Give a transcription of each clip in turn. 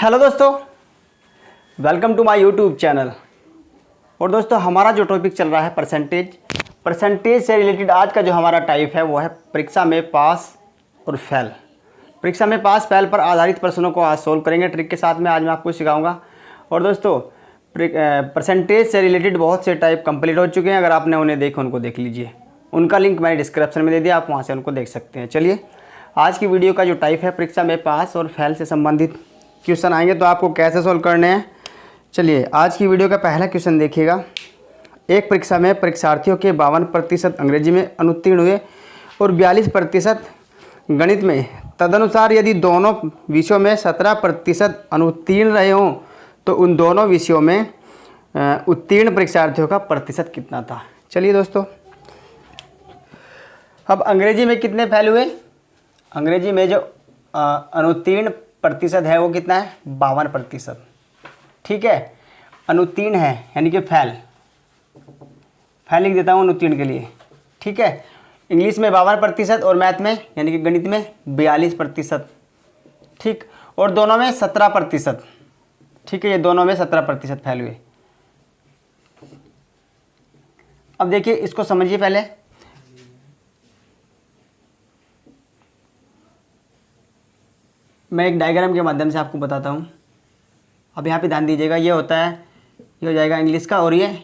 Hello दोस्तों, welcome to my YouTube channel. और दोस्तों, हमारा जो टॉपिक चल रहा है परसेंटेज से रिलेटेड आज का जो हमारा टाइप है वो है परीक्षा में पास और फेल। परीक्षा में पास फेल पर आधारित प्रश्नों को आज सोल्व करेंगे ट्रिक के साथ में। आज मैं आपको सिखाऊंगा। और दोस्तों, परसेंटेज से रिलेटेड बहुत से टाइप कंप्लीट हो चुके हैं। अगर आपने उन्हें देखा उनको देख लीजिए, उनका लिंक मैंने डिस्क्रिप्शन में दे दिया, आप वहाँ से उनको देख सकते हैं। चलिए, आज की वीडियो का जो टाइप है परीक्षा में पास और फेल से संबंधित क्वेश्चन आएंगे, तो आपको कैसे सोल्व करने हैं। चलिए, आज की वीडियो का पहला क्वेश्चन देखिएगा। एक परीक्षा में परीक्षार्थियों के 52% अंग्रेजी में अनुत्तीर्ण हुए और 42% गणित में। तदनुसार यदि दोनों विषयों में 17% अनुत्तीर्ण रहे हों तो उन दोनों विषयों में उत्तीर्ण परीक्षार्थियों का प्रतिशत कितना था। चलिए दोस्तों, अब अंग्रेजी में कितने फेल हुए। अंग्रेजी में जो अनुत्तीर्ण प्रतिशत है वो कितना है, 52%। ठीक है, अनुत्तीर्ण है यानी कि फेल लिख देता हूँ अनुत्तीर्ण के लिए। ठीक है, इंग्लिश में 52% और मैथ में यानी कि गणित में 42%। ठीक, और दोनों में 17%। ठीक है, ये दोनों में 17% फेल हुए। अब देखिए, इसको समझिए पहले। मैं एक डायग्राम के माध्यम से आपको बताता हूँ। अब यहाँ पे ध्यान दीजिएगा, ये होता है, ये हो जाएगा इंग्लिश का और ये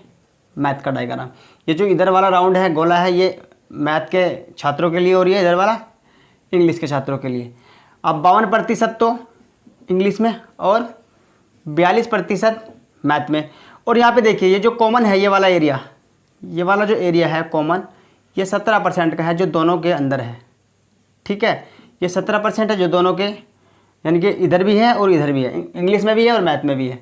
मैथ का डायग्राम। ये जो इधर वाला राउंड है, गोला है, ये मैथ के छात्रों के लिए और ये इधर वाला इंग्लिश के छात्रों के लिए। अब 52% तो इंग्लिश में और 42% मैथ में। और यहाँ पे देखिए, ये जो कॉमन है, ये वाला एरिया, ये वाला जो एरिया है कॉमन, ये 17% का है जो दोनों के अंदर है। ठीक है, ये 17% है जो दोनों के, यानी कि इधर भी है और इधर भी है, इंग्लिश में भी है और मैथ में भी है।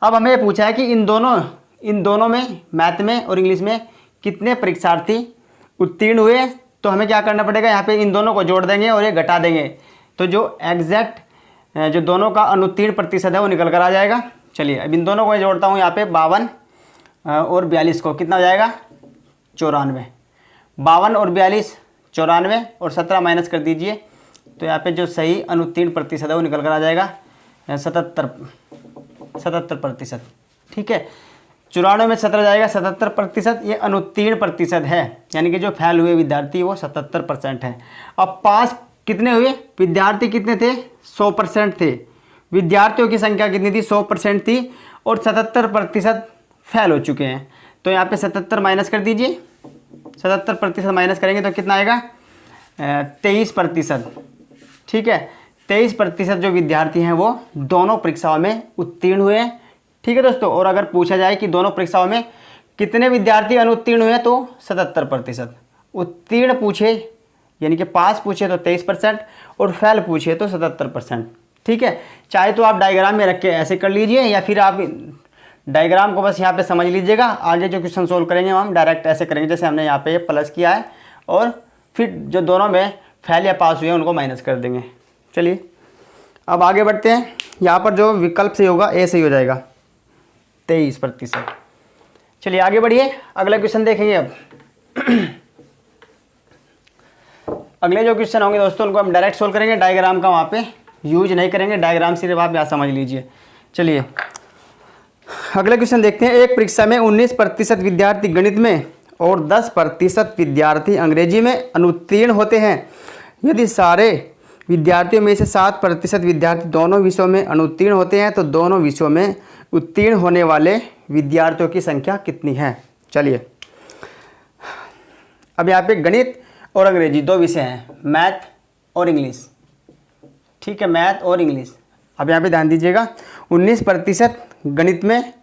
अब हमें पूछा है कि इन दोनों में, मैथ में और इंग्लिश में कितने परीक्षार्थी उत्तीर्ण हुए। तो हमें क्या करना पड़ेगा, यहाँ पे इन दोनों को जोड़ देंगे और ये घटा देंगे, तो जो एग्जैक्ट जो दोनों का अनुत्तीर्ण प्रतिशत है वो निकल कर आ जाएगा। चलिए, अब इन दोनों को जोड़ता हूँ। यहाँ पे 52 और 42 को कितना हो जाएगा, 94। 52 और 42 94, और 17 माइनस कर दीजिए, तो यहाँ पे जो सही अनुत्तीर्ण प्रतिशत है वो निकल कर आ जाएगा 77%। ठीक है, 94 में 17 जाएगा, 77%। ये अनुत्तीर्ण प्रतिशत है, यानी कि जो फेल हुए विद्यार्थी वो 77% है। अब पास कितने हुए, विद्यार्थी कितने थे, 100% थे। विद्यार्थियों की संख्या कितनी थी, 100% थी, और 77% फेल हो चुके हैं। तो यहाँ पे 77 माइनस कर दीजिए, 77% माइनस करेंगे तो कितना आएगा, 23%। ठीक है, 23% जो विद्यार्थी हैं वो दोनों परीक्षाओं में उत्तीर्ण हुए हैं। ठीक है दोस्तों, और अगर पूछा जाए कि दोनों परीक्षाओं में कितने विद्यार्थी अनुत्तीर्ण हुए तो 77%। उत्तीर्ण पूछे यानी कि पास पूछे तो 23% और फेल पूछे तो 77%। ठीक है, चाहे तो आप डायग्राम में रख के ऐसे कर लीजिए, या फिर आप डायग्राम को बस यहाँ पे समझ लीजिएगा। आगे जो क्वेश्चन सोल्व करेंगे हम डायरेक्ट ऐसे करेंगे, जैसे हमने यहाँ पे प्लस किया है, और फिर जो दोनों में फेल या पास हुए हैं उनको माइनस कर देंगे। चलिए, अब आगे बढ़ते हैं। यहाँ पर जो विकल्प सही होगा, ए सही हो जाएगा, 23%। चलिए आगे बढ़िए, अगला क्वेश्चन देखेंगे। अब अगले जो क्वेश्चन होंगे दोस्तों, उनको हम डायरेक्ट सोल्व करेंगे, डायग्राम का वहाँ पे यूज नहीं करेंगे। डायग्राम सिर्फ आप यहाँ समझ लीजिए। चलिए अगला क्वेश्चन देखते हैं। एक परीक्षा में 19% विद्यार्थी गणित में और 10% विद्यार्थी अंग्रेजी में अनुत्तीर्ण होते हैं। यदि सारे विद्यार्थियों में से 7% विद्यार्थी दोनों विषयों में अनुत्तीर्ण होते हैं तो दोनों विषयों में उत्तीर्ण होने वाले विद्यार्थियों की संख्या कितनी है। चलिए, अब यहाँ पे गणित और अंग्रेजी दो विषय हैं, मैथ और इंग्लिश। ठीक है, मैथ और इंग्लिश। अब यहाँ पे ध्यान दीजिएगा, 19% गणित में।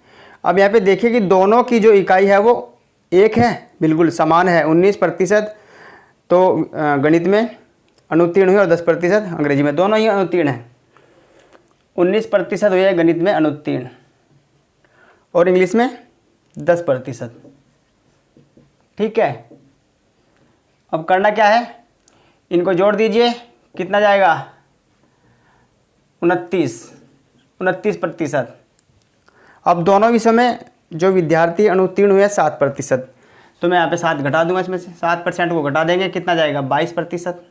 अब यहाँ पे देखिए कि दोनों की जो इकाई है वो एक है, बिल्कुल समान है। 19% तो गणित में अनुत्तीर्ण हुए और 10% अंग्रेजी में, दोनों ही अनुत्तीर्ण हैं। 19% हुए गणित में अनुत्तीर्ण और इंग्लिश में 10%। ठीक है, अब करना क्या है, इनको जोड़ दीजिए, कितना जाएगा, 29%। अब दोनों विषयों में जो विद्यार्थी अनुत्तीर्ण हुए 7%, तो मैं यहाँ पे 7 घटा दूंगा, इसमें से 7% को घटा देंगे, कितना जाएगा, 22%।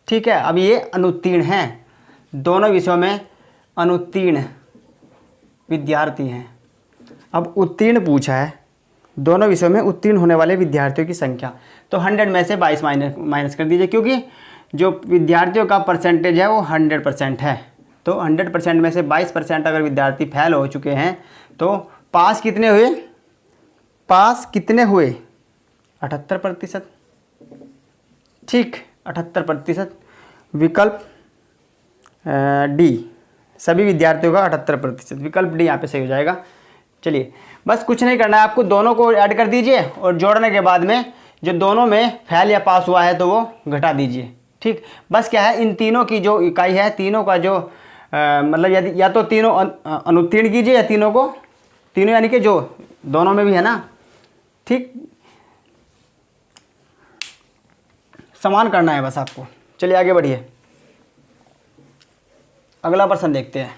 ठीक है, अब ये अनुत्तीर्ण हैं, दोनों विषयों में अनुत्तीर्ण विद्यार्थी हैं। अब उत्तीर्ण पूछा है, दोनों विषयों में उत्तीर्ण होने वाले विद्यार्थियों की संख्या। तो 100 में से 22 माइनस कर दीजिए, क्योंकि जो विद्यार्थियों का परसेंटेज है वो 100% है। तो 100% में से 22% अगर विद्यार्थी फेल हो चुके हैं तो पास कितने हुए? पास कितने हुए? 78%। ठीक, 78%। विकल्प डी, सभी विद्यार्थियों का 78%, विकल्प डी यहाँ पे सही हो जाएगा। चलिए, बस कुछ नहीं करना है आपको, दोनों को ऐड कर दीजिए और जोड़ने के बाद में जो दोनों में फेल या पास हुआ है तो वो घटा दीजिए। ठीक, बस क्या है, इन तीनों की जो इकाई है, तीनों का जो मतलब यदि या तो तीनों अनुत्तीर्ण कीजिए या तीनों को, तीनों यानी कि जो दोनों में भी है ना, ठीक, समान करना है बस आपको। चलिए आगे बढ़िए, अगला प्रश्न देखते हैं।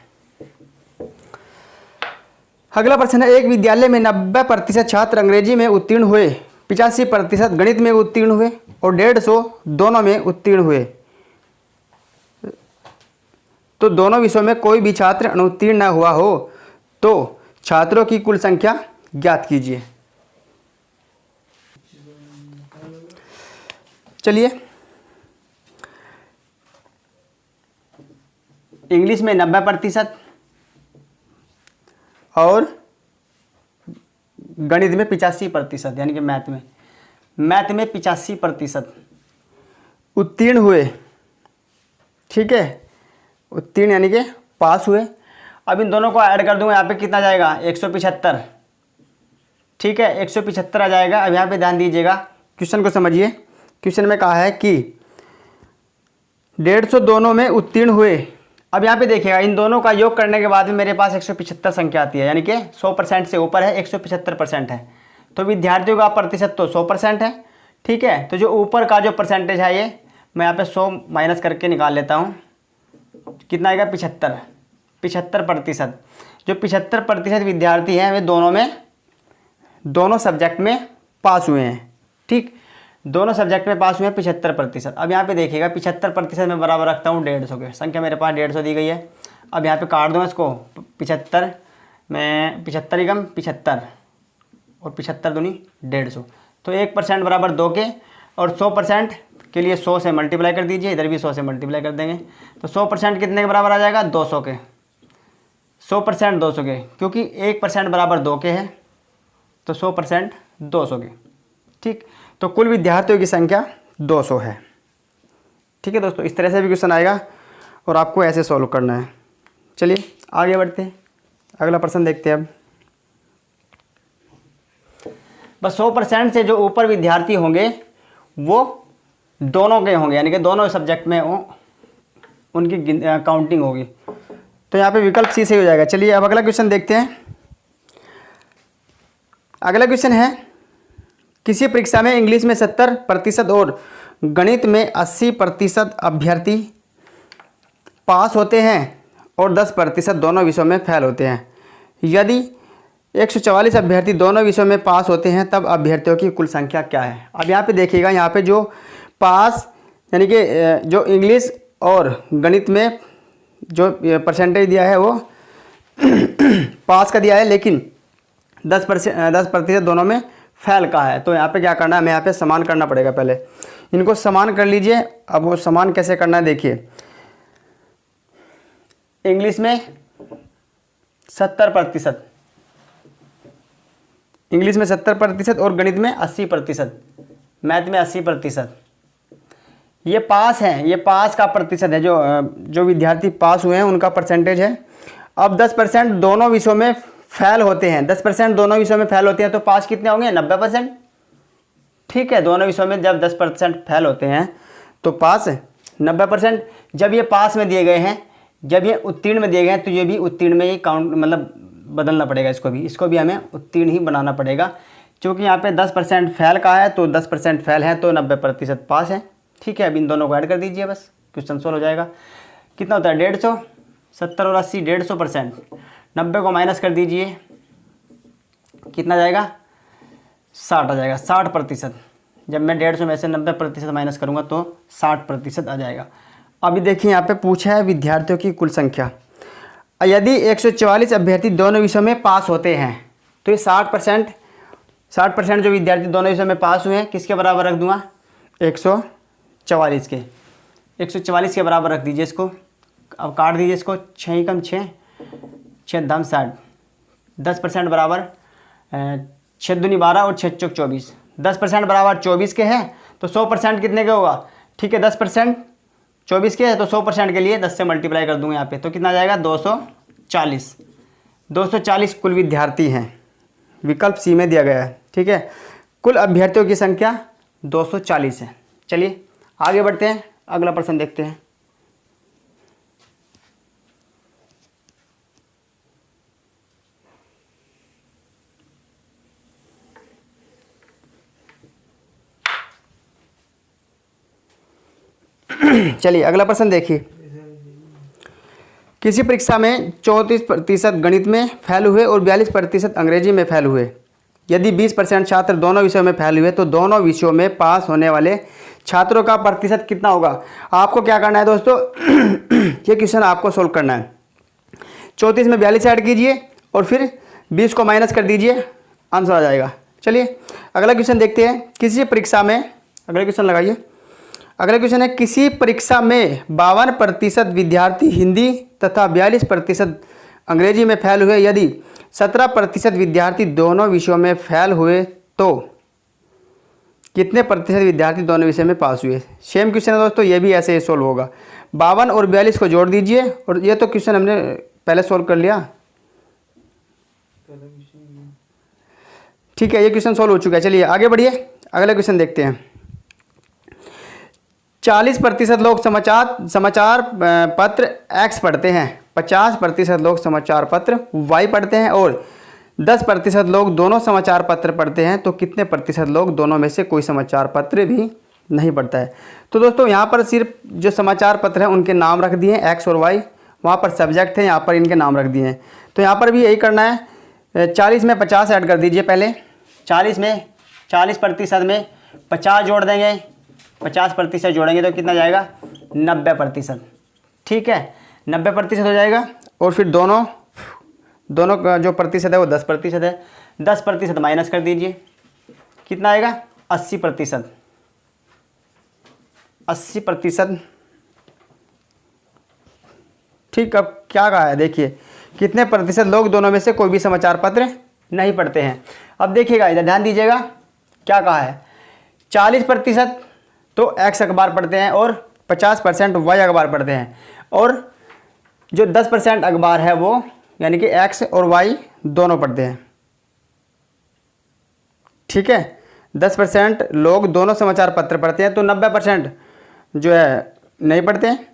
अगला प्रश्न है, एक विद्यालय में 90% छात्र अंग्रेजी में उत्तीर्ण हुए, 85% गणित में उत्तीर्ण हुए और 150 दोनों में उत्तीर्ण हुए। तो दोनों विषयों में कोई भी छात्र अनुत्तीर्ण न हुआ हो तो छात्रों की कुल संख्या ज्ञात कीजिए। चलिए, इंग्लिश में 90% और गणित में 85%, यानी कि मैथ में 85% उत्तीर्ण हुए। ठीक है, उत्तीर्ण यानी कि पास हुए। अब इन दोनों को ऐड कर दूंगा, यहाँ पे कितना जाएगा? 175। ठीक है, 175 आ जाएगा। अब यहाँ पे ध्यान दीजिएगा, क्वेश्चन को समझिए। क्वेश्चन में कहा है कि 150 दोनों में उत्तीर्ण हुए। अब यहाँ पे देखिएगा, इन दोनों का योग करने के बाद में मेरे पास 175 संख्या आती है, यानी कि 100% से ऊपर है, 175% है। तो विद्यार्थियों का प्रतिशत तो 100% है। ठीक है, तो जो ऊपर का जो परसेंटेज है ये मैं यहाँ पे 100 माइनस करके निकाल लेता हूँ। कितना आएगा? 75%। जो 75% विद्यार्थी हैं वे दोनों सब्जेक्ट में पास हुए हैं। ठीक, दोनों सब्जेक्ट में पास हुए हैं 75%। अब यहाँ पे देखिएगा, 75% में बराबर रखता हूँ 150 के। संख्या मेरे पास 150 दी गई है। अब यहाँ पे काट दूँ इसको, 75 में 75 एकम 75 और 75 दूनी 150। तो 1% बराबर 2 के, और 100% के लिए 100 से मल्टीप्लाई कर दीजिए, इधर भी 100 से मल्टीप्लाई कर देंगे। तो 100% कितने के बराबर आ जाएगा? 200 के। 100% 200 के, क्योंकि 1% बराबर 2 के है, तो 100% 200 के। ठीक, तो कुल विद्यार्थियों की संख्या 200 है। ठीक है दोस्तों, इस तरह से भी क्वेश्चन आएगा और आपको ऐसे सॉल्व करना है। चलिए आगे बढ़ते हैं, अगला प्रश्न देखते हैं। अब बस 100% से जो ऊपर विद्यार्थी होंगे वो दोनों के होंगे, यानी कि दोनों सब्जेक्ट में उनकी काउंटिंग होगी। तो यहाँ पे विकल्प सी से हो जाएगा। चलिए अब अगला क्वेश्चन देखते हैं। अगला क्वेश्चन है, किसी परीक्षा में इंग्लिश में 70% और गणित में 80% अभ्यर्थी पास होते हैं और 10% दोनों विषयों में फेल होते हैं। यदि 144 अभ्यर्थी दोनों विषयों में पास होते हैं तब अभ्यर्थियों की कुल संख्या क्या है? अब यहाँ पे देखिएगा, यहाँ पे जो पास यानी कि जो इंग्लिश और गणित में जो परसेंटेज दिया है वो पास का दिया है, लेकिन 10% दोनों में फेल का है। तो यहाँ पे क्या करना है, हमें यहाँ पे समान करना पड़ेगा। पहले इनको समान कर लीजिए। अब वो समान कैसे करना है देखिए, इंग्लिश में 70%, इंग्लिश में 70% और गणित में 80%, मैथ में 80%। ये पास है, ये पास का प्रतिशत है, जो विद्यार्थी पास हुए हैं उनका परसेंटेज है। अब 10% दोनों विषयों में फेल होते हैं, 10% दोनों विषयों में फेल होते हैं, तो पास कितने होंगे? 90%। ठीक है, दोनों विषयों में जब 10% फेल होते हैं तो पास 90%। जब ये पास में दिए गए हैं, जब ये उत्तीर्ण में दिए गए हैं, तो ये भी उत्तीर्ण में ही काउंट मतलब बदलना पड़ेगा। इसको भी हमें उत्तीर्ण ही बनाना पड़ेगा, क्योंकि यहाँ पे 10% फेल का है, तो 10% फेल है तो 90% पास है। ठीक है, अब इन दोनों को ऐड कर दीजिए, बस क्वेश्चन सोल्व हो जाएगा। कितना होता है? 150, 70 और 80, 150%। 90 को माइनस कर दीजिए, कितना जाएगा? 60 आ जाएगा, 60%। जब मैं 150 में से 90% माइनस करूँगा तो 60% आ जाएगा। अभी देखिए, यहाँ पे पूछा है विद्यार्थियों की कुल संख्या। यदि 144 अभ्यर्थी दोनों विषयों में पास होते हैं तो ये 60% जो विद्यार्थी दोनों विषयों में पास हुए हैं किसके बराबर रख दूंगा, 144 के। 144 के बराबर रख दीजिए इसको। अब काट दीजिए इसको, 6 कम 6, 6 दाम 60, 10% बराबर 6 दूनी 12 और 6 चौक 24। 10% बराबर 24 के हैं तो 100% कितने के होगा, ठीक है 10% 24 के है तो 100% के लिए 10 से मल्टीप्लाई कर दूंगा यहाँ पे, तो कितना जाएगा 240। 240 कुल विद्यार्थी हैं, विकल्प सी में दिया गया है, ठीक है। कुल अभ्यर्थियों की संख्या 240 है। चलिए आगे बढ़ते हैं, अगला प्रश्न देखते हैं। चलिए अगला प्रश्न देखिए। किसी परीक्षा में 34% गणित में फेल हुए और 42% अंग्रेजी में फेल हुए। यदि 20% छात्र दोनों विषयों में फेल हुए तो दोनों विषयों में पास होने वाले छात्रों का प्रतिशत कितना होगा। आपको क्या करना है दोस्तों, ये क्वेश्चन आपको सोल्व करना है। 34 में 42 ऐड कीजिए और फिर 20 को माइनस कर दीजिए, आंसर आ जाएगा। चलिए अगला क्वेश्चन देखते हैं। किसी परीक्षा में, अगला क्वेश्चन लगाइए। अगला क्वेश्चन है, किसी परीक्षा में 52% विद्यार्थी हिंदी तथा 42% अंग्रेजी में फेल हुए। यदि 17% विद्यार्थी दोनों विषयों में फेल हुए तो कितने प्रतिशत विद्यार्थी दोनों विषय में पास हुए। सेम क्वेश्चन है दोस्तों, ये भी ऐसे ही सोल्व होगा। 52 और 42 को जोड़ दीजिए, और ये तो क्वेश्चन हमने पहले सोल्व कर लिया, ठीक है, ये क्वेश्चन सोल्व हो चुका है। चलिए आगे बढ़िए, अगला क्वेश्चन देखते हैं। 40% लोग समाचार पत्र X पढ़ते हैं, 50% लोग समाचार पत्र Y पढ़ते हैं और 10% लोग दोनों समाचार पत्र पढ़ते हैं, तो कितने प्रतिशत लोग दोनों में से कोई समाचार पत्र भी नहीं पढ़ता है। तो दोस्तों यहाँ पर सिर्फ जो समाचार पत्र हैं उनके नाम रख दिए हैं X और Y, वहाँ पर सब्जेक्ट है, यहाँ पर इनके नाम रख दिए हैं। तो यहाँ पर भी यही करना है। 40 में 50 ऐड कर दीजिए पहले। 40% में 50 जोड़ देंगे, 50% जोड़ेंगे तो कितना जाएगा 90%, ठीक है 90% हो जाएगा। और फिर दोनों का जो प्रतिशत है वो 10% है, 10% माइनस कर दीजिए, कितना आएगा 80%। 80%, ठीक। अब क्या कहा है देखिए, कितने प्रतिशत लोग दोनों में से कोई भी समाचार पत्र नहीं पढ़ते हैं। अब देखिएगा इधर ध्यान दीजिएगा, क्या कहा है 40% तो X अखबार पढ़ते हैं और 50% Y अखबार पढ़ते हैं, और जो 10% अखबार है वो यानी कि X और Y दोनों पढ़ते हैं, ठीक है। 10% लोग दोनों समाचार पत्र पढ़ते हैं तो 90% जो है नहीं पढ़ते हैं।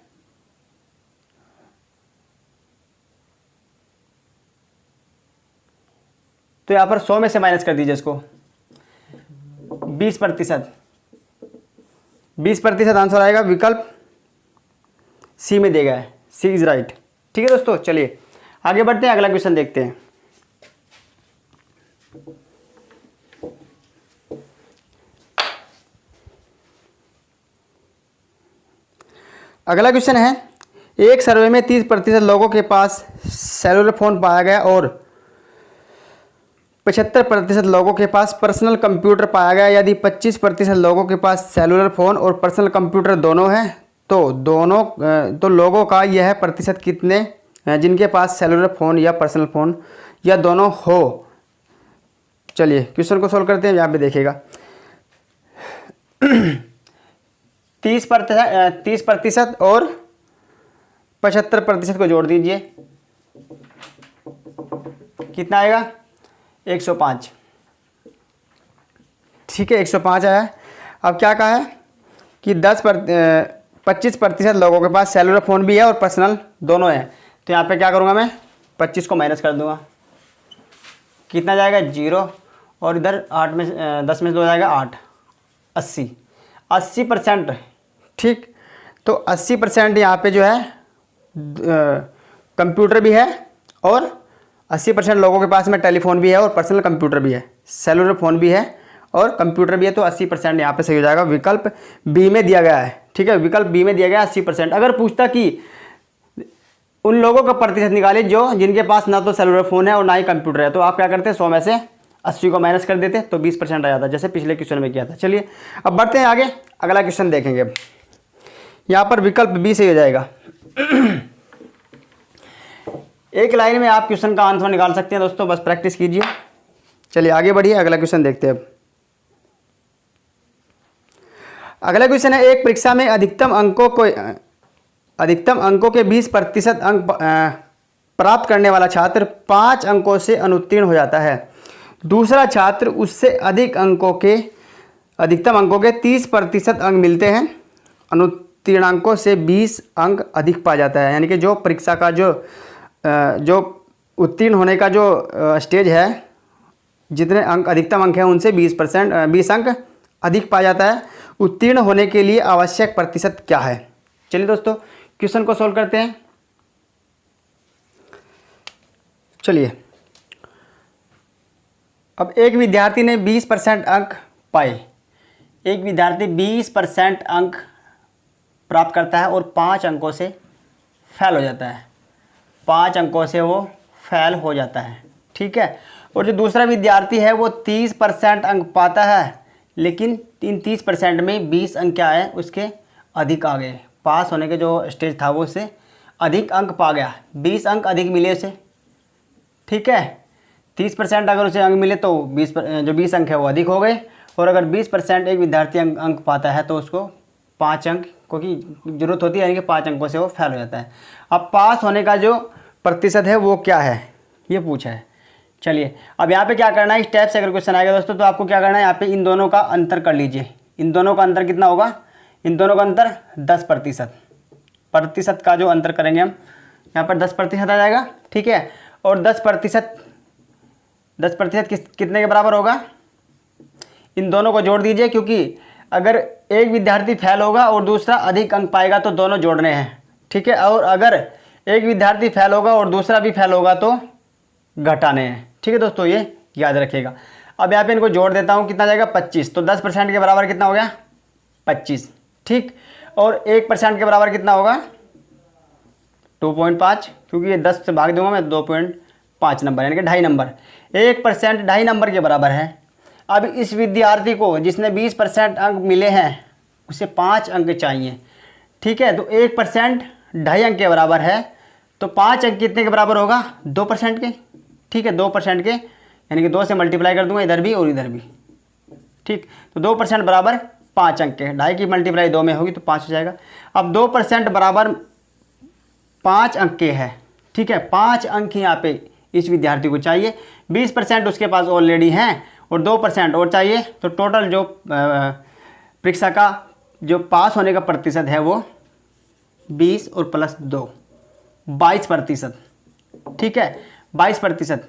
तो यहाँ पर 100 में से माइनस कर दीजिए इसको, 20% आंसर आएगा, विकल्प सी में दिया गया है, सी इज राइट, ठीक है दोस्तों। चलिए आगे बढ़ते हैं, अगला क्वेश्चन देखते हैं। अगला क्वेश्चन है, एक सर्वे में 30% लोगों के पास सेलुलर फोन पाया गया और 75% लोगों के पास पर्सनल कंप्यूटर पाया गया। यदि 25% लोगों के पास सेलुलर फ़ोन और पर्सनल कंप्यूटर दोनों हैं तो लोगों का यह प्रतिशत कितने जिनके पास सेलुलर फ़ोन या पर्सनल फ़ोन या दोनों हो। चलिए क्वेश्चन को सोल्व करते हैं। यहाँ पे देखिएगा 30% और 75% को जोड़ दीजिए, कितना आएगा 105, ठीक है 105 आया। अब क्या कहा है कि 25% लोगों के पास सेलुलर फ़ोन भी है और पर्सनल दोनों है। तो यहाँ पे क्या करूँगा मैं 25 को माइनस कर दूँगा, कितना जाएगा 0, और इधर 8 में 10 में से 2 जाएगा 8, 80%, ठीक। तो 80% यहाँ पे जो है कंप्यूटर भी है और 80% लोगों के पास में टेलीफोन भी है और पर्सनल कंप्यूटर भी है, सेलुलर फ़ोन भी है और कंप्यूटर भी है। तो 80% यहाँ पे सही हो जाएगा, विकल्प बी में दिया गया है, ठीक है। विकल्प बी में दिया गया 80%। अगर पूछता कि उन लोगों का प्रतिशत निकालिए जो जिनके पास ना तो सेलुलर फ़ोन है और ना ही कंप्यूटर है। तो आप क्या करते हैं, 100 में से 80 को माइनस कर देते तो 20% आ जाता, जैसे पिछले क्वेश्चन में किया था। चलिए अब बढ़ते हैं आगे, अगला क्वेश्चन देखेंगे। अब यहाँ पर विकल्प बी सही हो जाएगा। एक लाइन में आप क्वेश्चन का आंसर निकाल सकते हैं दोस्तों, बस प्रैक्टिस कीजिए। चलिए आगे बढ़िए, अगला क्वेश्चन देखते हैं। अब अगला क्वेश्चन है, एक परीक्षा में अधिकतम अंकों के 20% अंक प्राप्त करने वाला छात्र 5 अंकों से अनुत्तीर्ण हो जाता है। दूसरा छात्र उससे अधिकतम अंकों के 30% अंक मिलते हैं, अनुत्तीर्णांकों से 20 अंक अधिक पा जाता है। यानी कि जो परीक्षा का जो उत्तीर्ण होने का जो स्टेज है, जितने अंक अधिकतम अंक हैं उनसे 20 अंक अधिक पा जाता है। उत्तीर्ण होने के लिए आवश्यक प्रतिशत क्या है? चलिए दोस्तों क्वेश्चन को सॉल्व करते हैं। चलिए, अब एक विद्यार्थी ने 20% अंक पाए। एक विद्यार्थी 20% अंक प्राप्त करता है और 5 अंकों से फेल हो जाता है। 5 अंकों से वो फेल हो जाता है, ठीक है। और जो दूसरा विद्यार्थी है वो 30% अंक पाता है, लेकिन इन 30% में 20 अंक क्या है, उसके अधिक आ गए। पास होने के जो स्टेज था वो उससे अधिक अंक पा गया, 20 अंक अधिक मिले उसे, ठीक है। 30% अगर उसे अंक मिले तो 20 अंक है वो अधिक हो गए। और अगर 20% एक विद्यार्थी अंक पाता है तो उसको 5 अंक की जरूरत होती है, यानी कि 5 अंकों से वो फेल हो जाता है। अब पास होने का जो प्रतिशत है वो क्या है, ये पूछा है। चलिए अब यहाँ पे क्या करना है, इस टाइप से अगर क्वेश्चन आएगा दोस्तों तो आपको क्या करना है, यहाँ पे इन दोनों का अंतर कर लीजिए। इन दोनों का अंतर कितना होगा, इन दोनों का अंतर 10%। प्रतिशत का जो अंतर करेंगे हम, यहाँ पर 10% आ जाएगा, ठीक है। और 10% कितने के बराबर होगा, इन दोनों को जोड़ दीजिए, क्योंकि अगर एक विद्यार्थी फेल होगा और दूसरा अधिक अंक पाएगा तो दोनों जोड़ने हैं, ठीक है। और अगर एक विद्यार्थी फेल होगा और दूसरा भी फेल होगा तो घटाने हैं, ठीक है दोस्तों, ये याद रखिएगा। अब यहाँ पे इनको जोड़ देता हूँ, कितना जाएगा 25। तो 10% के बराबर कितना हो गया 25, ठीक। और 1% के बराबर कितना होगा 2.5, क्योंकि ये 10 से भाग दूंगा मैं, 2.5 नंबर यानी कि 2.5 नंबर। 1% 2.5 नंबर के बराबर है। अब इस विद्यार्थी को जिसने 20% अंक मिले हैं उसे 5 अंक चाहिए, ठीक है। तो 1% 2.5 अंक के बराबर है, तो 5 अंक कितने के बराबर होगा 2% के, ठीक है। 2% के यानी कि 2 से मल्टीप्लाई कर दूंगा इधर भी और इधर भी, ठीक। तो 2% बराबर 5 अंक के, 2.5 की मल्टीप्लाई 2 में होगी तो 5 हो जाएगा। अब 2% बराबर 5 अंक के है, ठीक है। 5 अंक यहाँ पे इस विद्यार्थी को चाहिए, 20% उसके पास ऑलरेडी हैं और 2% और चाहिए। तो टोटल जो परीक्षा का जो पास होने का प्रतिशत है वो 20 और प्लस 2 22%, ठीक है। 22%,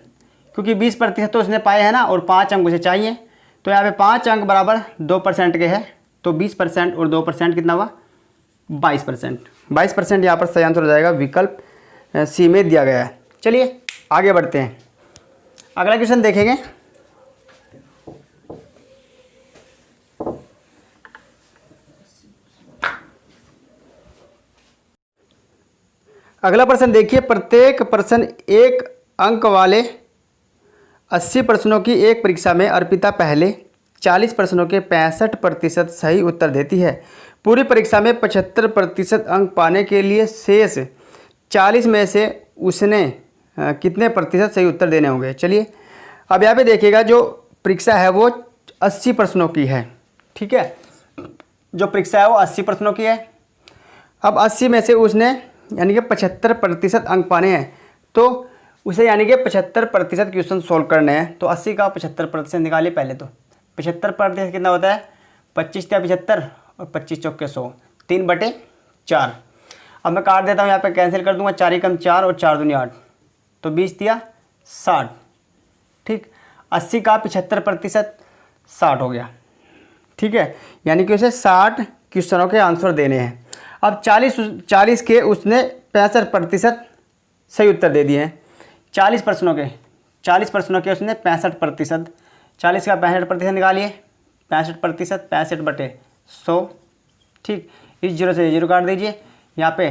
क्योंकि 20% तो उसने पाए हैं ना, और 5 अंक उसे चाहिए। तो यहाँ पे 5 अंक बराबर 2% के है, तो 20% और 2% कितना हुआ 22%। 22% यहाँ पर सही आंसर हो जाएगा, विकल्प सी में दिया गया है। चलिए आगे बढ़ते हैं, अगला क्वेश्चन देखेंगे। अगला प्रश्न देखिए, प्रत्येक प्रश्न 1 अंक वाले 80 प्रश्नों की एक परीक्षा में अर्पिता पहले 40 प्रश्नों के 65% सही उत्तर देती है। पूरी परीक्षा में 75% अंक पाने के लिए शेष 40 में से उसने कितने प्रतिशत सही उत्तर देने होंगे। चलिए अब यहाँ पे देखिएगा, जो परीक्षा है वो 80 प्रश्नों की है, ठीक है। जो परीक्षा है वो 80 प्रश्नों की है। अब 80 में से उसने यानी कि 75% अंक पाने हैं, तो उसे यानी कि 75% क्वेश्चन सोल्व करने हैं। तो 80 का 75% निकालिए पहले। तो 75% कितना होता है, 25 का 75 और 25 चौके 100, 3/4। अब मैं काट देता हूँ, यहाँ पे कैंसिल कर दूंगा, 4 एकम 4 और 4 दूनी 8, तो 20 दिया 60, ठीक। 80 का 75% 60 हो गया, ठीक है। यानी कि उसे 60 क्वेश्चनों के आंसर देने हैं। अब 40 के उसने 65% सही उत्तर दे दिए हैं। 40 प्रश्नों के उसने 65%, 40 का 65% निकालिए, 65%, 65/100, ठीक। इस 0 से 0 काट दीजिए, यहाँ पे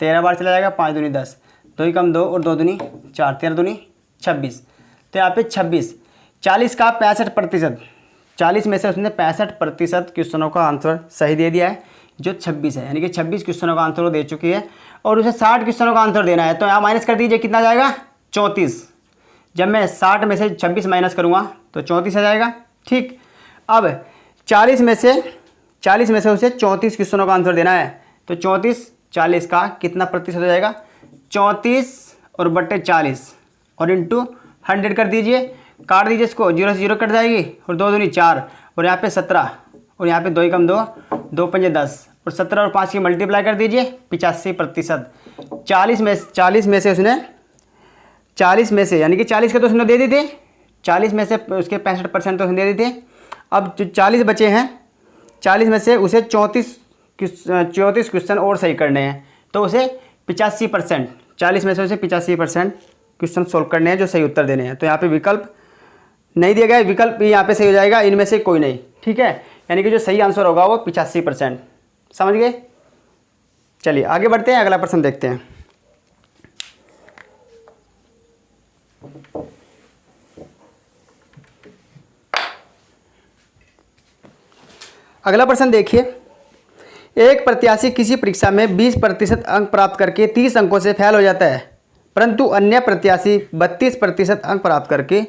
13 बार चला जाएगा, 5 दूनी 10, 2 ही कम 2 और 2 दूनी 4, 13 दूनी 26। तो यहाँ पे 26, 40 का 65%, 40 में से उसने 65% क्वेश्चनों का आंसर सही दे दिया है, जो 26 है, यानी कि 26 क्वेश्चनों का आंसर वो दे चुकी है और उसे 60 क्वेश्चनों का आंसर देना है। तो यहाँ माइनस कर दीजिए, कितना जाएगा 34। जब मैं 60 में से 26 माइनस करूँगा तो 34 आ जाएगा। ठीक, अब 40 में से उसे 34 क्वेश्चनों का आंसर देना है। तो 34 40 का कितना प्रतिशत हो जाएगा, 34 और बट्टे 40 और इंटू 100 कर दीजिए, काट दीजिए इसको, 0 से 0 कट जाएगी और 2 दूनी 4 और यहाँ पे 17 और यहाँ पे 2 ही कम 2, 2 पंजे 10 और 17 और 5 की मल्टीप्लाई कर दीजिए, 85%। 40 में से उसने 40 में से यानी कि 40 के तो उसने दे दी थी, 40 में से उसके 65% तो उसने दे दी थी। अब जो 40 बचे हैं, 40 में से उसे 34 क्वेश्चन और सही करने हैं। तो उसे 85%, 40 में से उसे 85% क्वेश्चन सोल्व करने हैं जो सही उत्तर देने हैं। तो यहाँ पे विकल्प नहीं दिया गया है, विकल्प यहाँ पे सही हो जाएगा, इनमें से कोई नहीं। ठीक है, यानी कि जो सही आंसर होगा वो 85%। समझ गए? चलिए आगे बढ़ते हैं, अगला प्रश्न देखते हैं। अगला प्रश्न देखिए, एक प्रत्याशी किसी परीक्षा में 20% अंक प्राप्त करके 30 अंकों से फेल हो जाता है, परंतु अन्य प्रत्याशी 32% अंक प्राप्त करके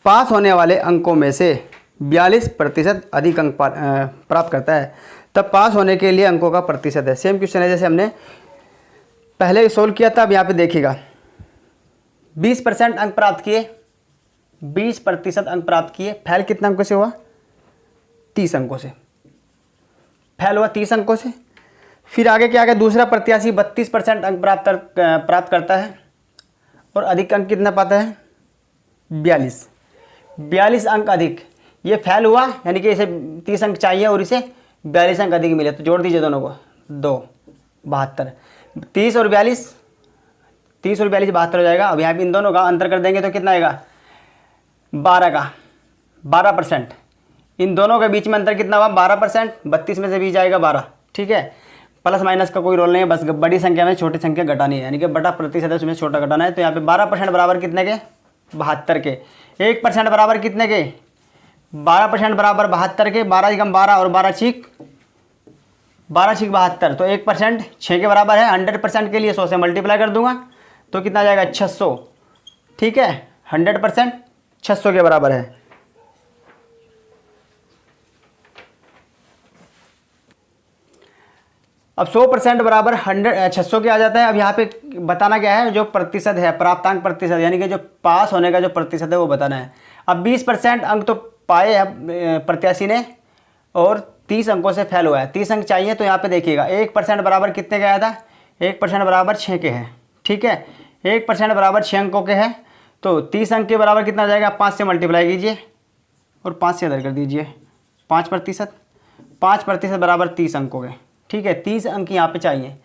पास होने वाले अंकों में से 42% अधिक अंक प्राप्त करता है, तब पास होने के लिए अंकों का प्रतिशत है। सेम क्वेश्चन है जैसे हमने पहले सोल्व किया था। अब यहाँ पे देखिएगा, 20% अंक प्राप्त किए, 20% अंक प्राप्त किए, फेल कितने अंकों से हुआ, 30 अंकों से फेल हुआ, 30 अंकों से। फिर आगे क्या आगे, दूसरा प्रत्याशी 32% अंक प्राप्त करता है और अधिक अंक कितना पाता है, 42 अंक अधिक, ये फेल हुआ, यानी कि इसे 30 अंक चाहिए और इसे 42 अंक अधिक मिले। तो जोड़ दीजिए दोनों को, 2 72, 30 और 42 72 हो जाएगा। अब यहाँ पे इन दोनों का अंतर कर देंगे तो कितना आएगा, 12 का 12%। इन दोनों के बीच में अंतर कितना हुआ, 12%। 32 में से 20 जाएगा 12। ठीक है, प्लस माइनस का कोई रोल नहीं है, बस बड़ी संख्या में छोटी संख्या घटानी है, यानी कि बड़ा प्रतिशत है उसमें छोटा घटाना है। तो यहाँ पे 12% बराबर कितने के, 72 के। 1% बराबर कितने के, 12% बराबर 72 के। 12 कम 12 और 12 छीक 72, तो 1% 6 के बराबर है। 100% के लिए 100 से मल्टीप्लाई कर दूंगा तो कितना आ जाएगा, 600। ठीक है, 100% 600 के बराबर है। अब 100% बराबर 600 के आ जाता है। अब यहाँ पे बताना क्या है, जो प्रतिशत है, प्राप्तांक प्रतिशत, यानी कि जो पास होने का जो प्रतिशत है वो बताना है। अब 20% अंक तो पाए हैं प्रत्याशी ने और 30 अंकों से फेल हुआ है, 30 अंक चाहिए। तो यहाँ पे देखिएगा 1% बराबर कितने का आया था, 1% बराबर 6 के हैं। ठीक है, 1% बराबर 6 अंकों के हैं, तो 30 अंक के बराबर कितना आ जाएगा, 5 से मल्टीप्लाई कीजिए और 5 से अदर कर दीजिए, 5%। 5% बराबर 30 अंकों के। ठीक है, 30 अंक यहाँ पे चाहिए।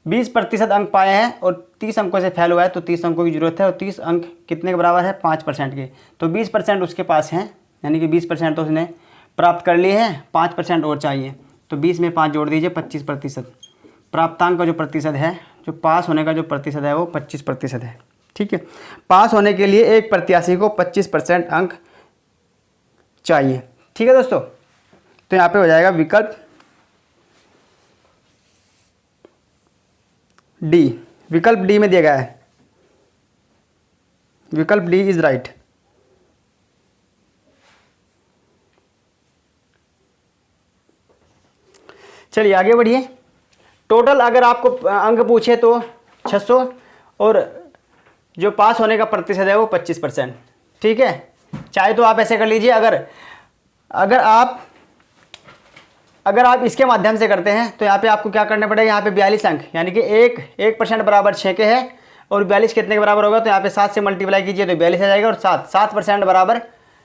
20% अंक पाए हैं और 30 अंकों से फेल हुआ है, तो 30 अंकों की जरूरत है और 30 अंक कितने के बराबर है, 5% के। तो 20% उसके पास हैं, यानी कि 20% तो उसने प्राप्त कर लिए हैं, 5% और चाहिए। तो 20 में 5 जोड़ दीजिए, 25%। प्राप्तांक का जो प्रतिशत है, जो पास होने का जो प्रतिशत है वो 25% है। ठीक है, पास होने के लिए एक प्रत्याशी को 25% अंक चाहिए। ठीक है दोस्तों, तो यहाँ पे हो जाएगा विकल्प डी। विकल्प डी में दिया गया है, विकल्प डी इज राइट। चलिए आगे बढ़िए। टोटल अगर आपको अंक पूछे तो 600 और जो पास होने का प्रतिशत है वो 25%। ठीक है, चाहे तो आप ऐसे कर लीजिए, अगर आप इसके माध्यम से करते हैं तो यहाँ पे आपको क्या करना पड़ेगा, यहाँ पे 42 अंक, यानी कि 1% बराबर 6 के है और 42 कितने के बराबर होगा, तो यहाँ पे 7 से मल्टीप्लाई कीजिए तो 42 आ जाएगा। और 7% बराबर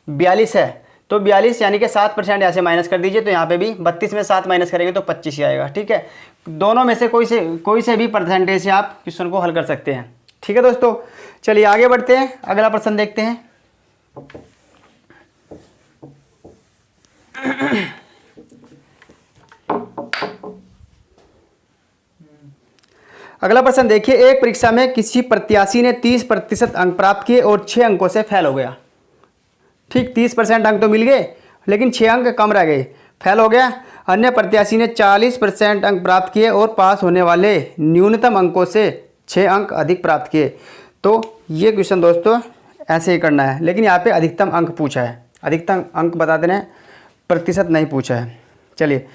42 है, तो 42 यानी कि 7% यहाँ से माइनस कर दीजिए, तो यहाँ पे भी 32 में 7 माइनस करेंगे तो 25 ही आएगा। ठीक है, दोनों में से कोई से भी परसेंटेज से आप क्वेश्चन को हल कर सकते हैं। ठीक है दोस्तों, चलिए आगे बढ़ते हैं, अगला प्रश्न देखते हैं। अगला प्रश्न देखिए, एक परीक्षा में किसी प्रत्याशी ने 30% अंक प्राप्त किए और 6 अंकों से फेल हो गया। ठीक, 30% अंक तो मिल गए लेकिन 6 अंक कम रह गए, फेल हो गया। अन्य प्रत्याशी ने 40% अंक प्राप्त किए और पास होने वाले न्यूनतम अंकों से 6 अंक अधिक प्राप्त किए। तो ये क्वेश्चन दोस्तों ऐसे ही करना है, लेकिन यहाँ पे अधिकतम अंक पूछा है, अधिकतम अंक बता देना है, प्रतिशत नहीं पूछा है। चलिए,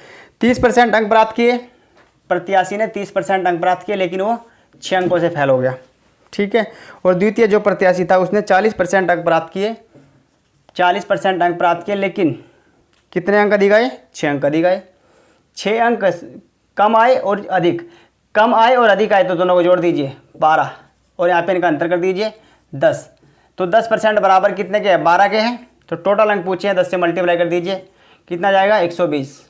30% अंक प्राप्त किए, प्रत्याशी ने 30% अंक प्राप्त किए लेकिन वो 6 अंकों से फेल हो गया। ठीक है, और द्वितीय जो प्रत्याशी था उसने 40% अंक प्राप्त किए, 40% अंक प्राप्त किए लेकिन कितने अंक अधिक आए? 6 अंक अधिक आए। 6 अंक कम आए और अधिक, कम आए और अधिक आए तो दोनों को जोड़ दीजिए 12, और यहाँ पे इनका अंतर कर दीजिए 10। तो 10% बराबर कितने के हैं? 12 के हैं। तो टोटल अंक पूछे हैं, 10 से मल्टीप्लाई कर दीजिए, कितना जाएगा? 120।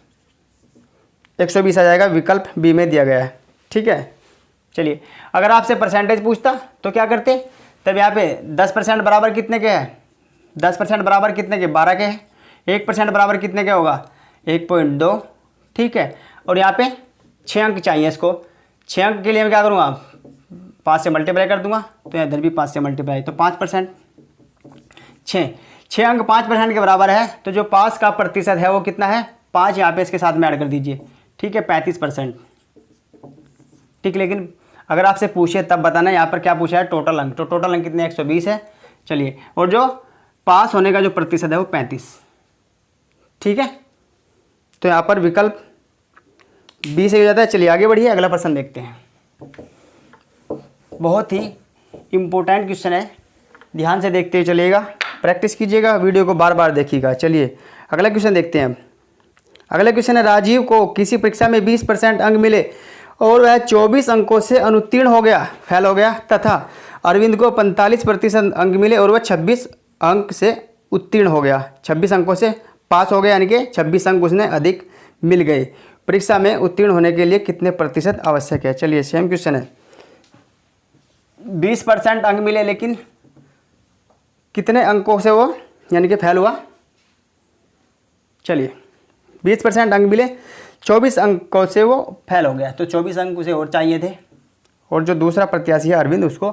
120 आ जाएगा, विकल्प बी में दिया गया है। ठीक है, चलिए अगर आपसे परसेंटेज पूछता तो क्या करते? तब यहाँ पे 10% बराबर कितने के हैं? 10% बराबर कितने के? 12 के हैं। 1% बराबर कितने के होगा? 1.2। ठीक है, और यहाँ पे 6 अंक चाहिए इसको। 6 अंक के लिए मैं क्या करूँगा? 5 से मल्टीप्लाई कर दूंगा, तो इधर भी 5 से मल्टीप्लाई, तो 5%। 6 अंक 5% के बराबर है, तो जो पास का प्रतिशत है वो कितना है? 5 यहाँ पे इसके साथ में ऐड कर दीजिए। ठीक है, 35%। ठीक, लेकिन अगर आपसे पूछे तब बताना यहाँ पर क्या पूछा है? टोटल अंक। तो टोटल अंक कितने? 120 है। चलिए, और जो पास होने का जो प्रतिशत है वो 35। ठीक है, तो यहाँ पर विकल्प बी से हो जाता है। चलिए आगे बढ़िए, अगला प्रश्न देखते हैं। बहुत ही इम्पोर्टेंट क्वेश्चन है, ध्यान से देखते हुए चलिएगा, प्रैक्टिस कीजिएगा, वीडियो को बार बार देखिएगा। चलिए अगला क्वेश्चन देखते हैं। अगला क्वेश्चन है, राजीव को किसी परीक्षा में 20% अंक मिले और वह 24 अंकों से अनुत्तीर्ण हो गया, फेल हो गया, तथा अरविंद को 45% अंक मिले और वह 26 अंक से उत्तीर्ण हो गया, 26 अंकों से पास हो गया, यानी कि 26 अंक उसने अधिक मिल गए। परीक्षा में उत्तीर्ण होने के लिए कितने प्रतिशत आवश्यक है? चलिए सेम क्वेश्चन है, 20% अंक मिले लेकिन कितने अंकों से वो यानी कि फेल हुआ? चलिए 20% अंक मिले, 24 अंकों से वो फेल हो गया, तो 24 अंक उसे और चाहिए थे। और जो दूसरा प्रत्याशी है अरविंद, उसको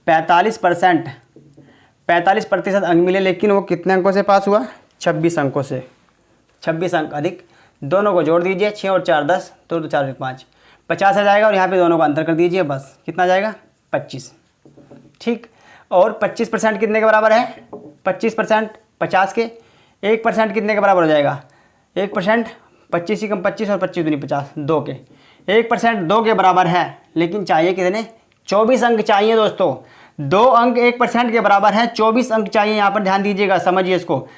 45% अंक मिले लेकिन वो कितने अंकों से पास हुआ? 26 अंकों से। 26 अंक अधिक, दोनों को जोड़ दीजिए, 6 और 4 10, तो 4 और 5 50 आ जाएगा, और यहाँ पे दोनों का अंतर कर दीजिए, बस कितना जाएगा? 25। ठीक, और 25% कितने के बराबर है? 25% 50 के, 1% कितने के बराबर हो जाएगा? 1% 25 ही कम 25 और 25 दूनी 50, 2 के। 1% 2 के बराबर है, लेकिन चाहिए कितने? 24 अंक चाहिए दोस्तों। 2 अंक 1% के बराबर है, 24 अंक चाहिए। यहाँ पर ध्यान दीजिएगा, समझिए इसको,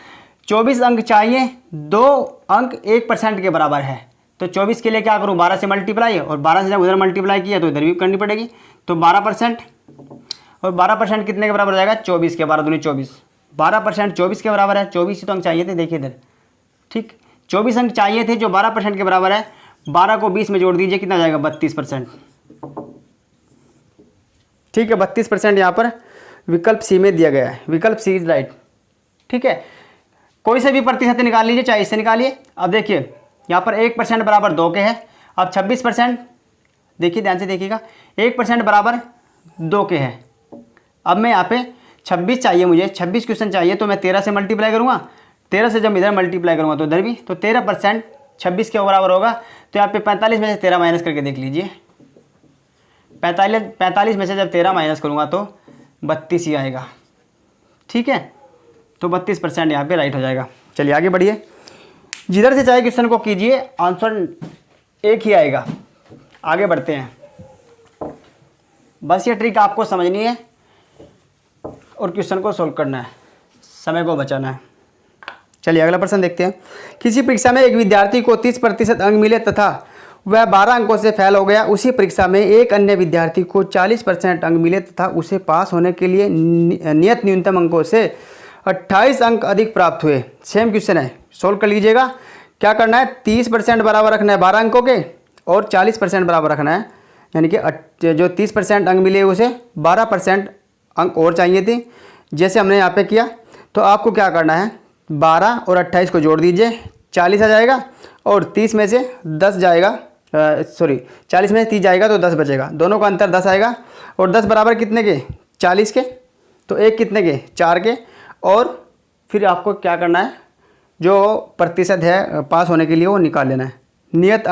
24 अंक चाहिए, 2 अंक 1% के बराबर है। तो 24 के लिए क्या करूँ? 12 से मल्टीप्लाई, और 12 से जब उधर मल्टीप्लाई किया तो इधर भी करनी पड़ेगी, तो 12%, और 12% कितने के बराबर हो जाएगा? 24 के, 12 दूनी 24, 12% 24 के बराबर है। 24 ही तो अंक चाहिए थे, देखिए इधर। ठीक, 24 अंक चाहिए थे जो 12% के बराबर है। 12 को 20 में जोड़ दीजिए, कितना जाएगा? 32%। ठीक है, 32% यहाँ पर विकल्प सी में दिया गया है, विकल्प सी इज राइट। ठीक है, कोई से भी प्रतिशत निकाल लीजिए, चाहे इससे निकालिए। अब देखिए यहाँ पर 1% बराबर 2 के है। अब 26%, देखिए ध्यान से देखिएगा, 1% बराबर 2 के है। अब मैं यहाँ पे 26 चाहिए, मुझे 26 क्वेश्चन चाहिए, तो मैं 13 से मल्टीप्लाई करूँगा। 13 से जब इधर मल्टीप्लाई करूँगा तो इधर भी, तो 13% 26 के बराबर होगा। तो यहाँ पे 45 में से 13 माइनस करके देख लीजिए, 45 में से जब 13 माइनस करूँगा तो 32 ही आएगा। ठीक है, तो 32% यहाँ पे राइट हो जाएगा। चलिए आगे बढ़िए, जिधर से चाहे क्वेश्चन को कीजिए, आंसर एक ही आएगा। आगे बढ़ते हैं, बस ये ट्रिक आपको समझनी है और क्वेश्चन को सोल्व करना है, समय को बचाना है। चलिए अगला प्रश्न देखते हैं। किसी परीक्षा में एक विद्यार्थी को 30% अंक मिले तथा वह 12 अंकों से फेल हो गया। उसी परीक्षा में एक अन्य विद्यार्थी को 40% अंक मिले तथा उसे पास होने के लिए नियत न्यूनतम अंकों से 28 अंक अधिक प्राप्त हुए। सेम क्वेश्चन है, सोल्व कर लीजिएगा। क्या करना है? 30% बराबर रखना है 12 अंकों के, और 40% बराबर रखना है, यानी कि जो 30% अंक मिले उसे 12% अंक और चाहिए थे। जैसे हमने यहाँ पे किया, तो आपको क्या करना है? 12 और 28 को जोड़ दीजिए, 40 आ जाएगा, और 30 में से 10 जाएगा सॉरी 40 में से 30 जाएगा तो 10 बचेगा, दोनों का अंतर 10 आएगा। और 10 बराबर कितने के, 40 के, तो एक कितने के, 4 के। और फिर आपको क्या करना है, जो प्रतिशत है पास होने के लिए वो निकाल लेना है, नियत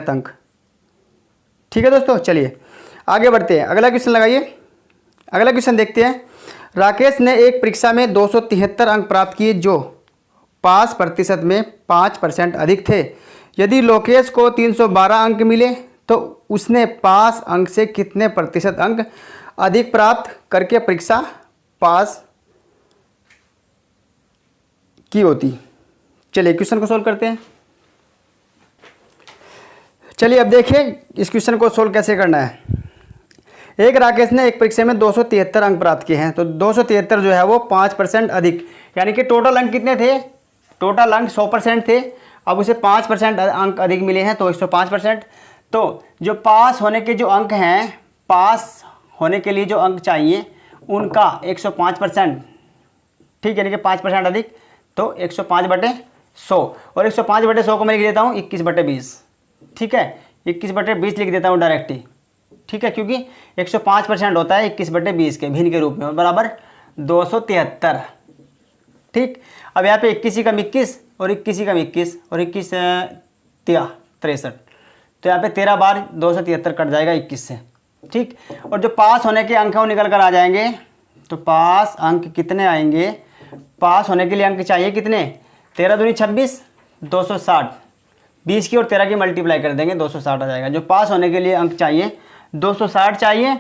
अंक। ठीक है दोस्तों, चलिए आगे बढ़ते हैं, अगला क्वेश्चन लगाइए। अगला क्वेश्चन देखते हैं। राकेश ने एक परीक्षा में 273 अंक प्राप्त किए जो पास प्रतिशत में 5% अधिक थे। यदि लोकेश को 312 अंक मिले तो उसने पास अंक से कितने प्रतिशत अंक अधिक प्राप्त करके परीक्षा पास की होती। चलिए क्वेश्चन को सोल्व करते हैं। चलिए अब देखिए इस क्वेश्चन को सोल्व कैसे करना है। एक राकेश ने एक परीक्षा में 273 अंक प्राप्त किए हैं, तो 273 जो है वो 5% अधिक, यानी कि टोटल अंक कितने थे, टोटल अंक 100% थे, अब उसे 5% अंक अधिक मिले हैं तो 105%। तो जो पास होने के जो अंक हैं, पास होने के लिए जो अंक चाहिए उनका 105%, ठीक, यानी कि 5% अधिक, तो 105/100। और 105/100 को मैं लिख देता हूँ 21/20, ठीक है, 21/20 लिख देता हूँ डायरेक्ट ही, ठीक है, क्योंकि 105% होता है 21/20 के भिन्न के रूप में, और बराबर 273। ठीक, अब यहाँ पे 21 का 21 और 21 का 21 और 21 63, तो यहाँ पे 13 बार 273 कट जाएगा 21 से। ठीक, और जो पास होने के अंक हैं वो निकल कर आ जाएंगे, तो पास अंक कितने आएंगे, पास होने के लिए अंक चाहिए कितने, 13 दूनी 26, 260, 20 की और 13 की मल्टीप्लाई कर देंगे 260 आ जाएगा। जो पास होने के लिए अंक चाहिए 260 चाहिए,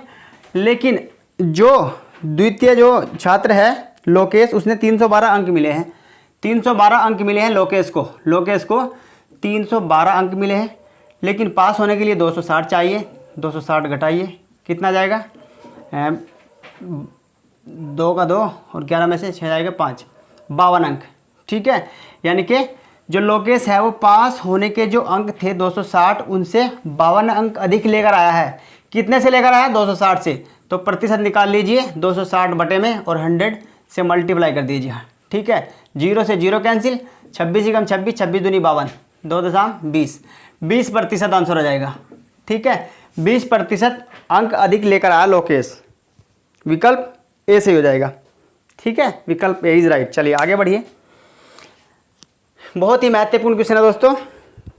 लेकिन जो द्वितीय जो छात्र है लोकेश, उसने 312 अंक मिले हैं, 312 अंक मिले हैं लोकेश को 312 अंक मिले हैं, लेकिन पास होने के लिए 260 चाहिए। 260 घटाइए कितना जाएगा, 2 का 2 और 11 में से 6 जाएगा 5, 52 अंक। ठीक है, यानी कि जो लोकेश है वो पास होने के जो अंक थे 260, उनसे 52 अंक अधिक लेकर आया है। कितने से लेकर आया, 260 से, तो प्रतिशत निकाल लीजिए 260 बटे में और 100 से मल्टीप्लाई कर दीजिए। ठीक है, 0 से 0 कैंसिल, 26 कम 26, 26 दूनी 52, 2 20% आंसर हो जाएगा। ठीक है, 20% अंक अधिक लेकर आया लोकेश, विकल्प ए से हो जाएगा। ठीक है, विकल्प ए इज राइट। चलिए आगे बढ़िए, बहुत ही महत्वपूर्ण क्वेश्चन है दोस्तों,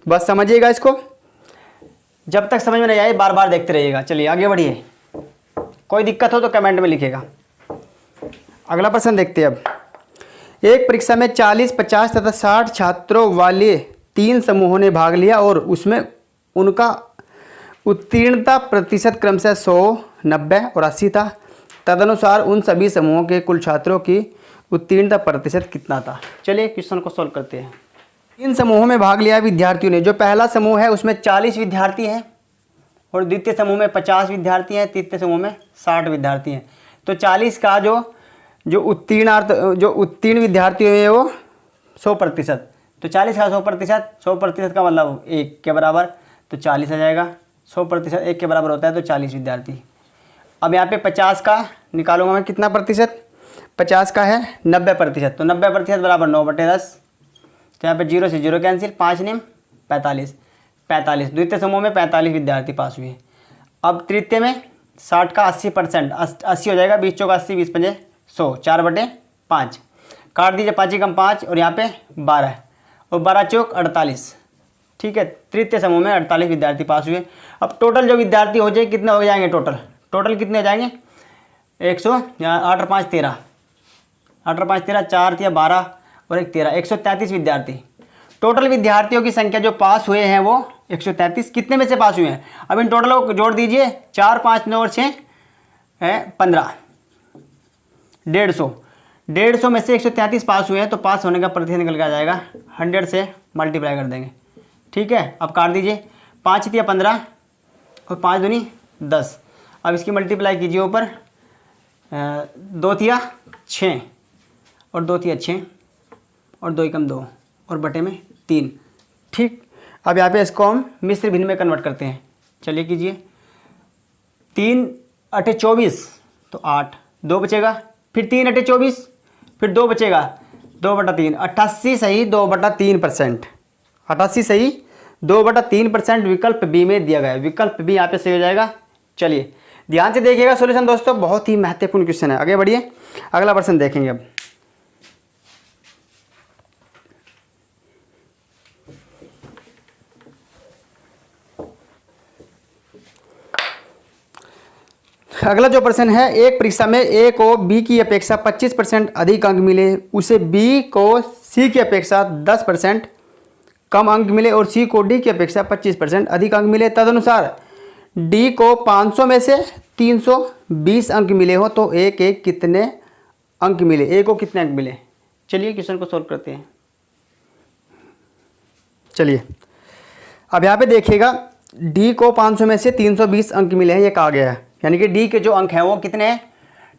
बस समझिएगा इसको, जब तक समझ में नहीं आए बार बार देखते रहिएगा। चलिए आगे बढ़िए, कोई दिक्कत हो तो कमेंट में लिखिएगा। अगला प्रश्न देखते हैं अब। एक परीक्षा में 40, 50 तथा 60 छात्रों वाले 3 समूहों ने भाग लिया और उसमें उनका उत्तीर्णता प्रतिशत क्रमशः 100, 90 और 80 था। तदनुसार उन सभी समूहों के कुल छात्रों की उत्तीर्णता प्रतिशत कितना था। चलिए क्वेश्चन को सॉल्व करते हैं। 3 समूहों में भाग लिया विद्यार्थियों ने। जो पहला समूह है उसमें 40 विद्यार्थी हैं और द्वितीय समूह में 50 विद्यार्थी हैं, तृतीय समूह में 60 विद्यार्थी हैं। तो 40 का जो उत्तीर्ण विद्यार्थी हैं वो 100%, तो 40 का 100% का मतलब 1 के बराबर, तो 40 आ जाएगा। 100% 1 के बराबर होता है, तो 40 विद्यार्थी। अब यहाँ पे 50 का निकालूंगा मैं, कितना प्रतिशत, 50 का है 90%, तो 90% बराबर 9/10, तो यहाँ पे 0 से 0 कैंसिल, 5 नियम 45, द्वितीय समूह में 45 विद्यार्थी पास हुए। अब तृतीय में 60 का 80%, 80 हो जाएगा, 20 चौका 80, 20 पंजे 100, 4/5 काट दीजिए, 5 कम 5 और यहाँ पे 12 और 12 चौक 48। ठीक है, तृतीय समूह में 48 विद्यार्थी पास हुए। अब टोटल जो विद्यार्थी हो जाए कितने हो जाएंगे, टोटल कितने हो जाएंगे, 100, 8 और 5 13, 8 और 5 13, 4 या 12 और 1 13, 133 विद्यार्थी। टोटल विद्यार्थियों की संख्या जो पास हुए हैं वो 133, कितने में से पास हुए हैं, अब इन टोटल को जोड़ दीजिए, 4, 5, 9 और 6 है 15, 150 में से 133 पास हुए हैं, तो पास होने का प्रतिशत निकल के आ जाएगा, 100 से मल्टीप्लाई कर देंगे। ठीक है, अब काट दीजिए, 5 या 15 और 5 दूनी 10, अब इसकी मल्टीप्लाई कीजिए ऊपर, 2 तिया 6 और 2 तिया 6 और 2 कम 2 और बटे में 3। ठीक, अब यहाँ पे इसको हम मिश्र भिन्न में कन्वर्ट करते हैं। चलिए कीजिए, 3 8 24, तो 8, 2 बचेगा, फिर 3 8 24, फिर 2 बचेगा, 2/3, 88 सही 2/3%, 88 सही 2/3% विकल्प बी में दिया गया है। विकल्प बी यहाँ पे सही हो जाएगा। चलिए ध्यान से देखिएगा सॉल्यूशन दोस्तों, बहुत ही महत्वपूर्ण क्वेश्चन है। आगे बढ़िए, अगला प्रश्न देखेंगे अब। अगला जो प्रश्न है, एक परीक्षा में ए को बी की अपेक्षा 25% अधिक अंक मिले, उसे बी को सी की अपेक्षा 10% कम अंक मिले और सी को डी की अपेक्षा 25% अधिक अंक मिले। तदनुसार डी को 500 में से 320 अंक मिले हो तो ए के कितने अंक मिले, ए को कितने अंक मिले। चलिए क्वेश्चन को सॉल्व करते हैं। चलिए अब यहाँ पे देखिएगा, डी को 500 में से 320 अंक मिले हैं, ये कहा गया है। यानी कि डी के जो अंक हैं वो कितने हैं,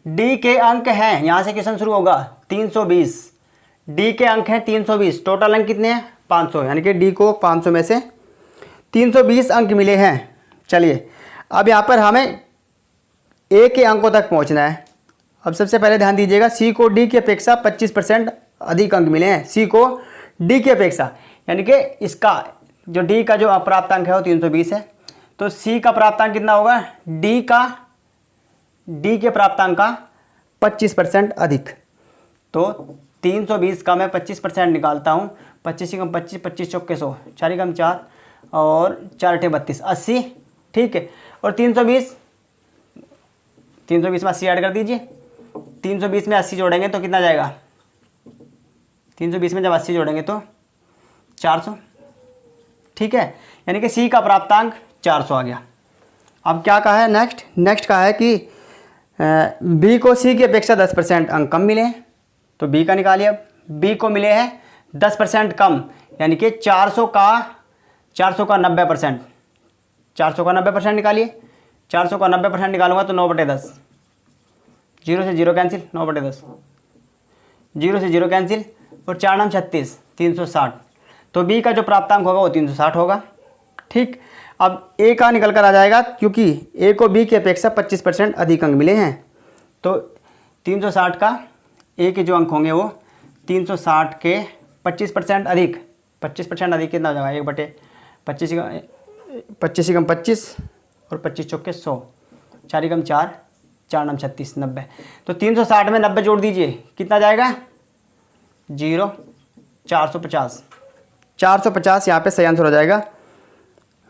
डी के अंक हैं, यहाँ से क्वेश्चन शुरू होगा 320, डी के अंक हैं 320, टोटल अंक कितने हैं 500, यानी कि डी को 500 में से 320 अंक मिले हैं। चलिए अब यहाँ पर हमें ए के अंकों तक पहुँचना है। अब सबसे पहले ध्यान दीजिएगा, सी को डी की अपेक्षा 25% अधिक अंक मिले हैं, सी को डी की अपेक्षा, यानी कि इसका जो डी का जो प्राप्तांक है वो 320 है, तो सी का प्राप्तांक कितना होगा, डी के प्राप्तांक का 25% अधिक। तो 320 का मैं 25% निकालता हूँ, 25 कम 25, 25 चौके 100, 4 कम 4 और 4 अठे 32, 80, ठीक है। और 320 में 80 ऐड कर दीजिए, 320 में 80 जोड़ेंगे तो कितना जाएगा, 320 में जब 80 जोड़ेंगे तो 400, ठीक है। यानी कि सी का प्राप्तांक 400 आ गया। अब क्या कहा है नेक्स्ट कहा है कि बी को सी की अपेक्षा 10% अंक कम मिले हैं, तो बी का निकालिए। अब बी को मिले हैं 10% कम, यानी कि 400 का 90%, 400 का 90% निकालिए। 400 का 90% निकालूंगा तो 9/10, 0 से 0 कैंसिल, 9/10, 0 से 0 कैंसिल, और 4 9 36, 360, तो बी का जो प्राप्तांक होगा वो 360 होगा, ठीक। अब ए का निकल कर आ जाएगा, क्योंकि ए को बी की अपेक्षा 25% अधिक अंक मिले हैं, तो 360 का ए के जो अंक होंगे वो 360 के 25% अधिक, 25% अधिक कितना हो जाएगा, 1/25 कम 25 और 25 चौके 100, 4 कम 4, 4 9 36, 90, तो 360 में 90 जोड़ दीजिए, कितना जाएगा 0, 450, 450 यहाँ पे सही आंसर हो जाएगा।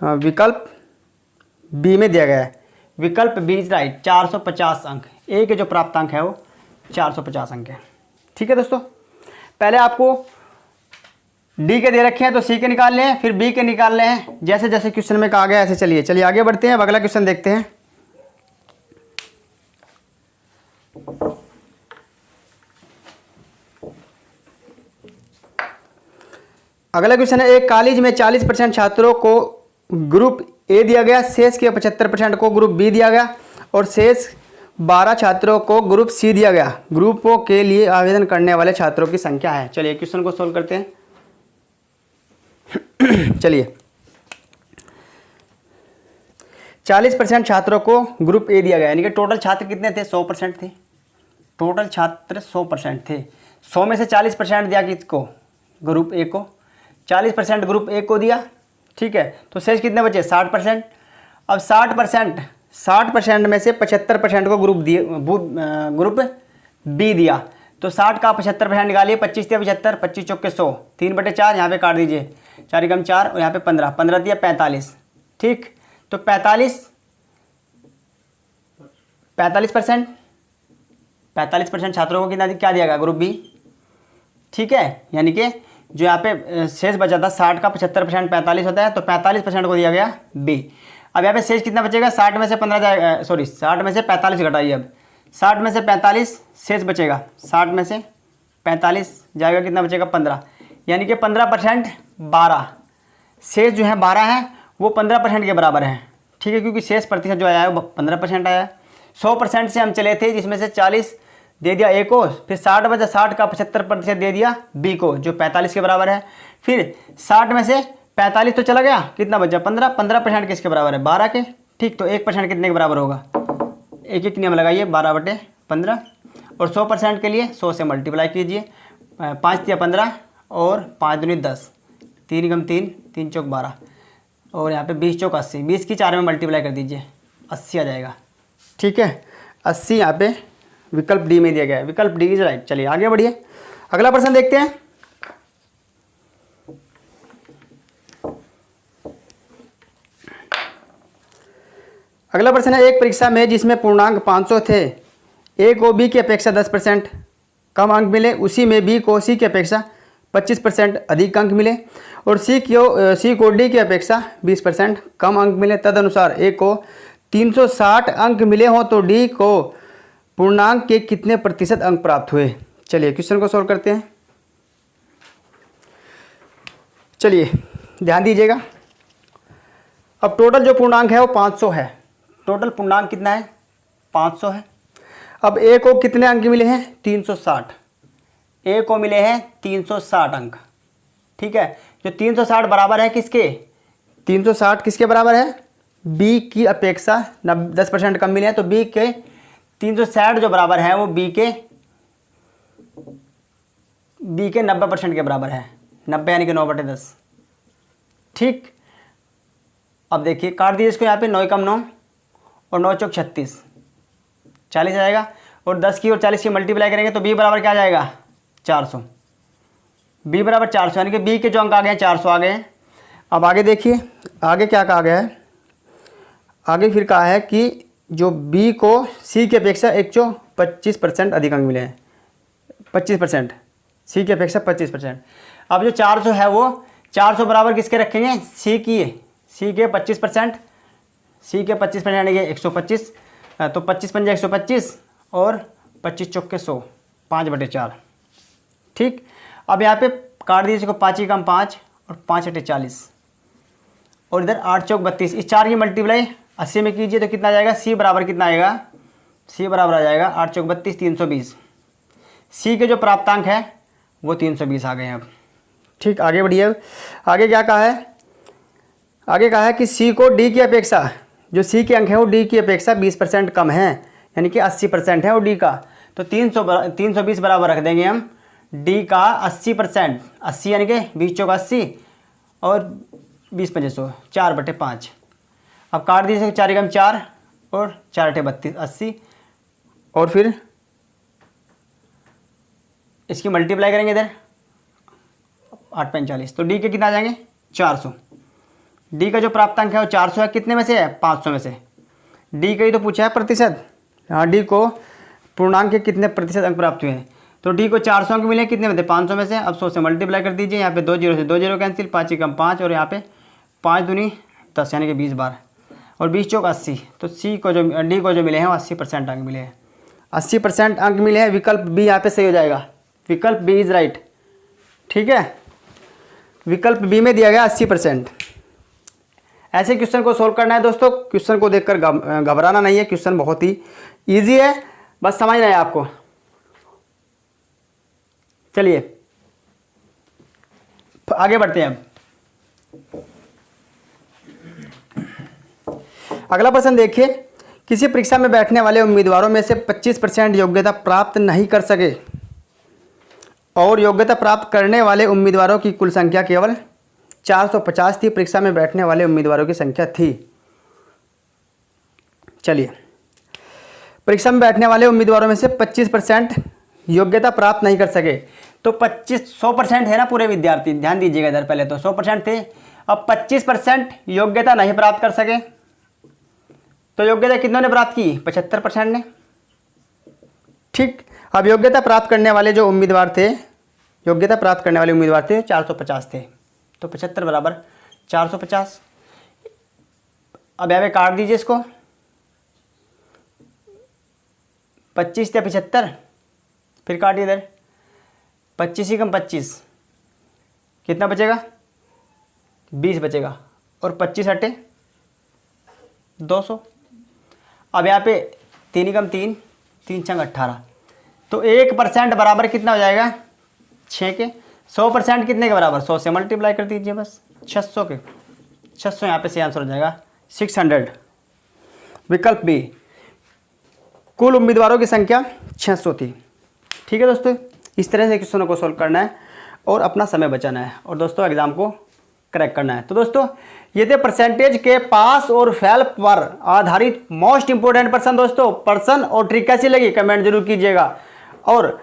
विकल्प बी में दिया गया है, विकल्प बी इज राइट, 450 अंक, ए के जो प्राप्तांक है वो 450 अंक है, ठीक है दोस्तों। पहले आपको डी के दे रखे हैं तो सी के निकाल लें, फिर बी के निकाल लें, जैसे जैसे क्वेश्चन में कहा गया ऐसे चलिए आगे बढ़ते हैं। अब अगला क्वेश्चन देखते हैं। अगला क्वेश्चन है, एक कॉलेज में 40% छात्रों को ग्रुप ए दिया गया, शेष के 75% को ग्रुप बी दिया गया और शेष 12 छात्रों को ग्रुप सी दिया गया। ग्रुपों के लिए आवेदन करने वाले छात्रों की संख्या है। चलिए क्वेश्चन को सोल्व करते हैं। चलिए 40% छात्रों को ग्रुप ए दिया गया, यानी कि टोटल छात्र कितने थे, 100% थे, टोटल छात्र 100% थे। 100 में से 40% दिया किसको, ग्रुप ए को, 40% ग्रुप ए को दिया, ठीक है। तो शेष कितने बचे, 60%। अब 60% में से 75% को ग्रुप बी दिया, तो 60 का 75% निकालिए, 25 दिया 75, 25 चौके 100, 3/4 यहाँ पे काट दीजिए, 4 कम 4 और यहाँ पे 15, 15 दिया 45, ठीक। तो 45% छात्रों को कितना क्या दिया गया, ग्रुप बी, ठीक है। यानी कि जो यहाँ पे शेष बचा था 60 का 75% 45 होता है, तो 45% को दिया गया बी। अब यहाँ पे शेष कितना बचेगा, 60 में से 15 जाएगा, 60 में से 45 घटाइए। अब 60 में से 45 शेष बचेगा, 60 में से 45 जाएगा, कितना बचेगा 15, यानी कि 15% 12, शेष जो है 12 है वो 15% के बराबर है, ठीक है, क्योंकि शेष प्रतिशत जो आया है वो 15% आया है। 100% से हम चले थे, जिसमें से 40 दे दिया ए को, फिर 60 बचा, 60 का 75% दे दिया बी को जो 45 के बराबर है, फिर 60 में से 45 तो चला गया, कितना बचा 15, 15% किसके बराबर है, 12 के, ठीक। तो 1% कितने के बराबर होगा, एक नियम लगाइए, 12/15, और 100% के लिए 100 से मल्टीप्लाई कीजिए, 5 दिया 15 और 5 दूनी 10, 3 कम 3, 3 चौक 12, और यहाँ पे 20 चौक 80, 20 की 4 में मल्टीप्लाई कर दीजिए, 80 आ जाएगा। ठीक है, 80 यहाँ पे विकल्प डी में दिया गया है, विकल्प डी इज राइट। चलिए आगे बढ़िए, अगला प्रश्न देखते हैं। अगला प्रश्न है, एक परीक्षा में जिसमें पूर्णांक 500 थे, ए को बी की अपेक्षा 10% कम अंक मिले, उसी में बी को सी की अपेक्षा 25% अधिक अंक मिले और सी को डी की अपेक्षा 20% कम अंक मिले। तदनुसार ए को 360 अंक मिले हों तो डी को पूर्णांक के कितने प्रतिशत अंक प्राप्त हुए। चलिए क्वेश्चन को सॉल्व करते हैं। चलिए ध्यान दीजिएगा, अब टोटल जो पूर्णांक है वो 500 है। टोटल पूर्णांक कितना है, 500 है। अब ए को कितने अंक मिले हैं, 360। ए को मिले हैं 360 अंक। ठीक है, जो 360 बराबर है किसके, 360 किसके बराबर है, बी की अपेक्षा 10% कम मिले हैं, तो बी के 360 जो बराबर है वो बी के 90% के बराबर है। 90 यानी कि 9/10। ठीक, अब देखिए काट दीजिए इसको, यहाँ पे 9 कम 9 और 9 चौक 36, 40 आ जाएगा। और 10 की और 40 की मल्टीप्लाई करेंगे तो बी बराबर क्या आ जाएगा, 400। बी बराबर 400 यानी कि बी के जो अंक आ गए हैं 400 आ गए हैं। अब आगे देखिए, आगे क्या कहा गया है, आगे फिर कहा है कि जो बी को सी की अपेक्षा 125% अधिक अंक मिले हैं, 25%, सी की अपेक्षा 25%। अब जो 400 है वो 400 बराबर किसके रखेंगे, सी के 25%, सी के 25% यानी कि 125, तो 25 पंजा 125 और 25 चौक के 100, 5/4। ठीक, अब यहाँ पे काट दीजिए इसको, 5 कम 5 और 5/40 और इधर 8 चौक 32। इस 4 की मल्टीप्लाई 80 में कीजिए तो कितना आ जाएगा, सी बराबर कितना आएगा, सी बराबर आ जाएगा 8 चौक 32, 320। सी के जो प्राप्तांक है वो 320 आ गए हैं। अब ठीक, आगे बढ़िए, आगे क्या कहा है, आगे कहा है कि सी को डी की अपेक्षा, जो सी के अंक है वो डी की अपेक्षा 20% कम है, यानी कि 80% है वो डी का। तो 320 बराबर रख देंगे हम डी का 80%, 80 यानी कि 20 चौक 80 और 20 पंजे 100, 4/5। अब काट दीजिए 4 कम 4 और 4/32, 80 और फिर इसकी मल्टीप्लाई करेंगे इधर 8/45, तो डी के कितना आ जाएंगे, 400। डी का जो प्राप्तांक है वो 400 है, कितने में से है, 500 में से। डी का ही तो पूछा है प्रतिशत, हाँ, डी को पूर्णांक के कितने प्रतिशत अंक प्राप्त हुए हैं, तो डी को 400 अंक मिले, कितने में थे, 500 में से। अब 100 से मल्टीप्लाई कर दीजिए, यहाँ पे 2 जीरो से 2 जीरो कैंसिल, 5 कम 5 और यहाँ पे 5 दूनी 10 यानी कि 20 बार और 20 चौक 80। तो सी को जो डी को जो मिले हैं वो 80% अंक मिले हैं, 80% अंक मिले हैं। विकल्प बी यहाँ पे सही हो जाएगा, विकल्प बी इज राइट। ठीक है, विकल्प बी में दिया गया 80%। ऐसे क्वेश्चन को सोल्व करना है दोस्तों, क्वेश्चन को देखकर घबराना नहीं है, क्वेश्चन बहुत ही इजी है, बस समझना है आपको। चलिए आगे बढ़ते हैं। अगला प्रश्न देखिए, किसी परीक्षा में बैठने वाले उम्मीदवारों में से 25% योग्यता प्राप्त नहीं कर सके और योग्यता प्राप्त करने वाले उम्मीदवारों की कुल संख्या केवल 450 थी। परीक्षा में बैठने वाले उम्मीदवारों की संख्या थी, चलिए, परीक्षा में बैठने वाले उम्मीदवारों में से 25% योग्यता प्राप्त नहीं कर सके, तो 100% है ना पूरे विद्यार्थी, ध्यान दीजिएगा इधर, पहले तो 100% थे, अब 25% योग्यता नहीं प्राप्त कर सके, तो योग्यता कितनों ने प्राप्त की, 75% ने। ठीक, अब योग्यता प्राप्त करने वाले जो उम्मीदवार थे, योग्यता प्राप्त करने वाले उम्मीदवार थे 450 थे, तो 75 बराबर 450। अब यहाँ पे काट दीजिए इसको, 25 या 75, फिर काटिए इधर, 25 कम 25 कितना बचेगा, 20 बचेगा और 25 हटे 200। अब यहाँ पे 3 कम 3, 3 छंग 18, तो 1% बराबर कितना हो जाएगा, 6 के। 100% कितने के बराबर, 100 से मल्टीप्लाई कर दीजिए बस, 600 के। 600 यहाँ पे सही आंसर हो जाएगा, 600। विकल्प बी, कुल उम्मीदवारों की संख्या 600 थी। ठीक है दोस्तों, इस तरह से क्वेश्चनों को सोल्व करना है और अपना समय बचाना है, और दोस्तों एग्ज़ाम को क्रैक करना है। तो दोस्तों ये थे परसेंटेज के पास और फेल पर आधारित मोस्ट इंपोर्टेंट पर्सन। दोस्तों पर्सन और ट्रिक कैसी लगी कमेंट जरूर कीजिएगा, और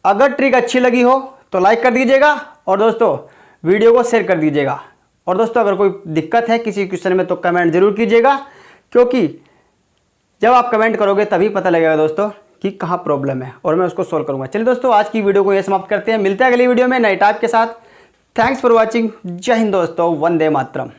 अगर ट्रिक अच्छी लगी हो तो लाइक कर दीजिएगा, और दोस्तों वीडियो को शेयर कर दीजिएगा। और दोस्तों अगर कोई दिक्कत है किसी क्वेश्चन में तो कमेंट जरूर कीजिएगा, क्योंकि जब आप कमेंट करोगे तभी पता लगेगा दोस्तों कि कहाँ प्रॉब्लम है, और मैं उसको सोल्व करूँगा। चलिए दोस्तों आज की वीडियो को ये समाप्त करते हैं, मिलते हैं अगली वीडियो में नए टाइप के साथ। Thanks for watching. जय हिंद दोस्तों, वंदे मातरम।